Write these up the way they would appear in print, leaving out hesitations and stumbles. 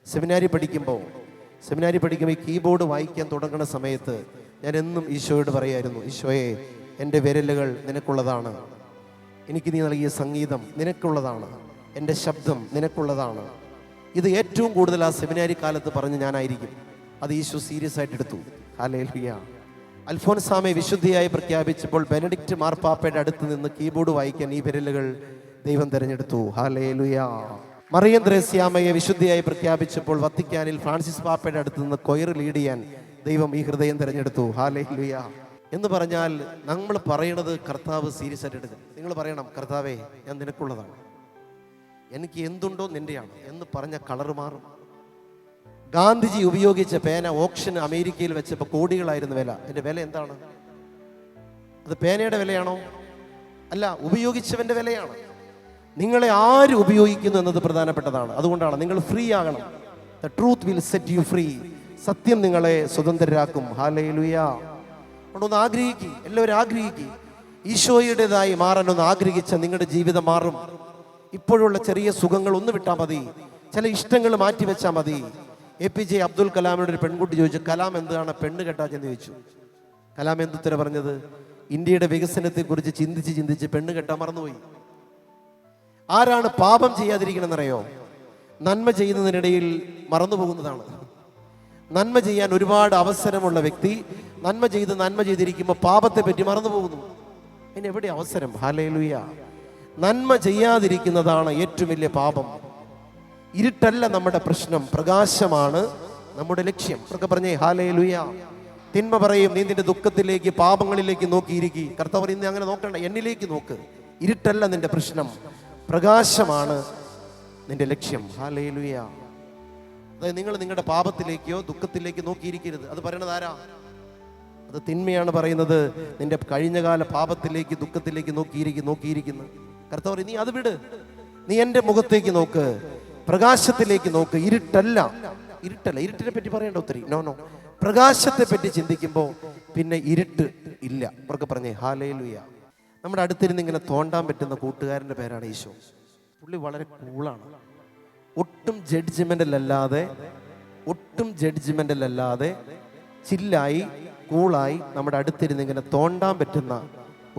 സെമിനാരി പഠിക്കുമ്പോൾ ഈ കീബോർഡ് വായിക്കാൻ തുടങ്ങുന്ന സമയത്ത് ഞാൻ എന്നും ഈശോയോട് പറയായിരുന്നു, ഈശോയെ, എൻ്റെ വിരലുകൾ നിനക്കുള്ളതാണ്, എനിക്ക് നീ നൽകിയ സംഗീതം നിനക്കുള്ളതാണ്, എൻ്റെ ശബ്ദം നിനക്കുള്ളതാണ്. ഇത് ഏറ്റവും കൂടുതൽ ആ സെമിനാരി കാലത്ത് പറഞ്ഞ് ഞാനായിരിക്കും. അത് ഈശോ സീരിയസ് ആയിട്ട് എടുത്തു. ഹല്ലേലൂയ. അൽഫോൻസാമെ വിശുദ്ധിയായി പ്രഖ്യാപിച്ചപ്പോൾ ബെനഡിക്റ്റ് മാർപ്പാപ്പയുടെ അടുത്ത് നിന്ന് കീബോർഡ് വായിക്കാൻ ഈ വിരലുകൾ ദൈവം തിരഞ്ഞെടുത്തു. ഹല്ലേലൂയ. മറിയം ത്രേസ്യാമ്മയെ വിശുദ്ധിയായി പ്രഖ്യാപിച്ചപ്പോൾ വത്തിക്കാനിൽ ഫ്രാൻസിസ് പാപ്പയുടെ അടുത്ത് നിന്ന് കൊയർ ലീഡ് ചെയ്യാൻ ദൈവം ഈ ഹൃദയം തിരഞ്ഞെടുത്തു. ഹല്ലേലൂയ. എന്ന് പറഞ്ഞാൽ നമ്മൾ പറയണത് കർത്താവ് സീരിയസ് ആയിട്ട് എടുക്കും. നിങ്ങൾ പറയണം, കർത്താവേ, ഞാൻ നിനക്കുള്ളതാണ്, എനിക്ക് എന്തുണ്ടോ നിന്റെയാണ് എന്ന് പറഞ്ഞ കളറ് മാറും. ഗാന്ധിജി ഉപയോഗിച്ച പേന ഓപ്ഷൻ അമേരിക്കയിൽ വെച്ചപ്പോൾ കോടികളായിരുന്നു വില. അതിന്റെ വില എന്താണ്? അത് പേനയുടെ വിലയാണോ? അല്ല, ഉപയോഗിച്ചവന്റെ വിലയാണ്. നിങ്ങളെ ആര് ഉപയോഗിക്കുന്നു എന്നത് പ്രധാനപ്പെട്ടതാണ്. അതുകൊണ്ടാണ് നിങ്ങൾ ഫ്രീ ആകണം. The truth will set you free. സത്യം നിങ്ങളെ സ്വതന്ത്രരാക്കും. ഹല്ലേലൂയ. ഒന്ന് ആഗ്രഹിക്കുക, എല്ലാവരും ആഗ്രഹിക്കുക, ഈശോയുടേതായി മാറാൻ ഒന്ന് ആഗ്രഹിച്ച നിങ്ങളുടെ ജീവിതം മാറും. ഇപ്പോഴുള്ള ചെറിയ സുഖങ്ങൾ ഒന്ന് വിട്ടാൽ മതി, ചില ഇഷ്ടങ്ങൾ മാറ്റി വെച്ചാൽ മതി. APJ അബ്ദുൽ കലാമിനോട് ഒരു പെൺകുട്ടി ചോദിച്ചു, കലാം എന്താണ് പെണ്ണ് കെട്ടാച്ചെന്ന് ചോദിച്ചു. കലാം എന്തുത്തരം പറഞ്ഞത്? ഇന്ത്യയുടെ വികസനത്തെക്കുറിച്ച് ചിന്തിച്ച് പെണ്ണ് കെട്ടാൻ മറന്നുപോയി. ആരാണ് പാപം ചെയ്യാതിരിക്കണമെന്നറിയോ? നന്മ ചെയ്യുന്നതിനിടയിൽ മറന്നു പോകുന്നതാണ്. നന്മ ചെയ്യാൻ ഒരുപാട് അവസരമുള്ള വ്യക്തി നന്മ ചെയ്തിരിക്കുമ്പോൾ പാപത്തെ പറ്റി മറന്നു പോകുന്നു. അതിന് എവിടെ അവസരം? ഹല്ലേലൂയ. നന്മ ചെയ്യാതിരിക്കുന്നതാണ് ഏറ്റവും വലിയ പാപം. ഇരുട്ടല്ല നമ്മുടെ പ്രശ്നം, പ്രകാശമാണ് നമ്മുടെ ലക്ഷ്യം. ഒക്കെ പറഞ്ഞേ ഹല്ലേലൂയ. തിന്മ പറയും, നീ നിന്റെ ദുഃഖത്തിലേക്ക് പാപങ്ങളിലേക്ക് നോക്കിയിരിക്കുക. കർത്താവ് പറയുന്നത് അങ്ങനെ നോക്കണ്ട, എന്നിലേക്ക് നോക്ക്. ഇരുട്ടല്ല നിന്റെ പ്രശ്നം, പ്രകാശമാണ് നിന്റെ ലക്ഷ്യം. ഹല്ലേലൂയ. അതായത് നിങ്ങൾ നിങ്ങളുടെ പാപത്തിലേക്കോ ദുഃഖത്തിലേക്ക് നോക്കിയിരിക്കരുത്. അത് പറയണത് ആരാ? അത് തിന്മയാണ് പറയുന്നത്. നിന്റെ കഴിഞ്ഞകാല പാപത്തിലേക്ക് ദുഃഖത്തിലേക്ക് നോക്കിയിരിക്കുന്നു. കർത്താവ്, നീ അത് വിട്, നീ എൻ്റെ മുഖത്തേക്ക് നോക്ക്, പ്രകാശത്തിലേക്ക് നോക്ക്. ഇരുട്ടല്ല. ഇരുട്ടിനെ പറ്റി പറയേണ്ട ഒത്തിരി. നോ, പ്രകാശത്തെ പറ്റി ചിന്തിക്കുമ്പോൾ പിന്നെ ഇരുട്ട് ഇല്ല. അവർക്ക് പറഞ്ഞേ ഹല്ലേലൂയ. നമ്മുടെ അടുത്തിരുന്ന് ഇങ്ങനെ തോണ്ടാൻ പറ്റുന്ന കൂട്ടുകാരൻ്റെ പേരാണ് ഈശോ. പുള്ളി വളരെ കൂളാണ്. ഒട്ടും ജഡ്ജ്മെന്റലല്ലാതെ ചില്ലായി കൂളായി നമ്മുടെ അടുത്തിരുന്ന് ഇങ്ങനെ തോണ്ടാൻ പറ്റുന്ന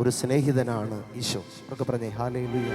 ഒരു സ്നേഹിതനാണ് ഈശോ. അവർക്ക് പറഞ്ഞേ ഹല്ലേലൂയ.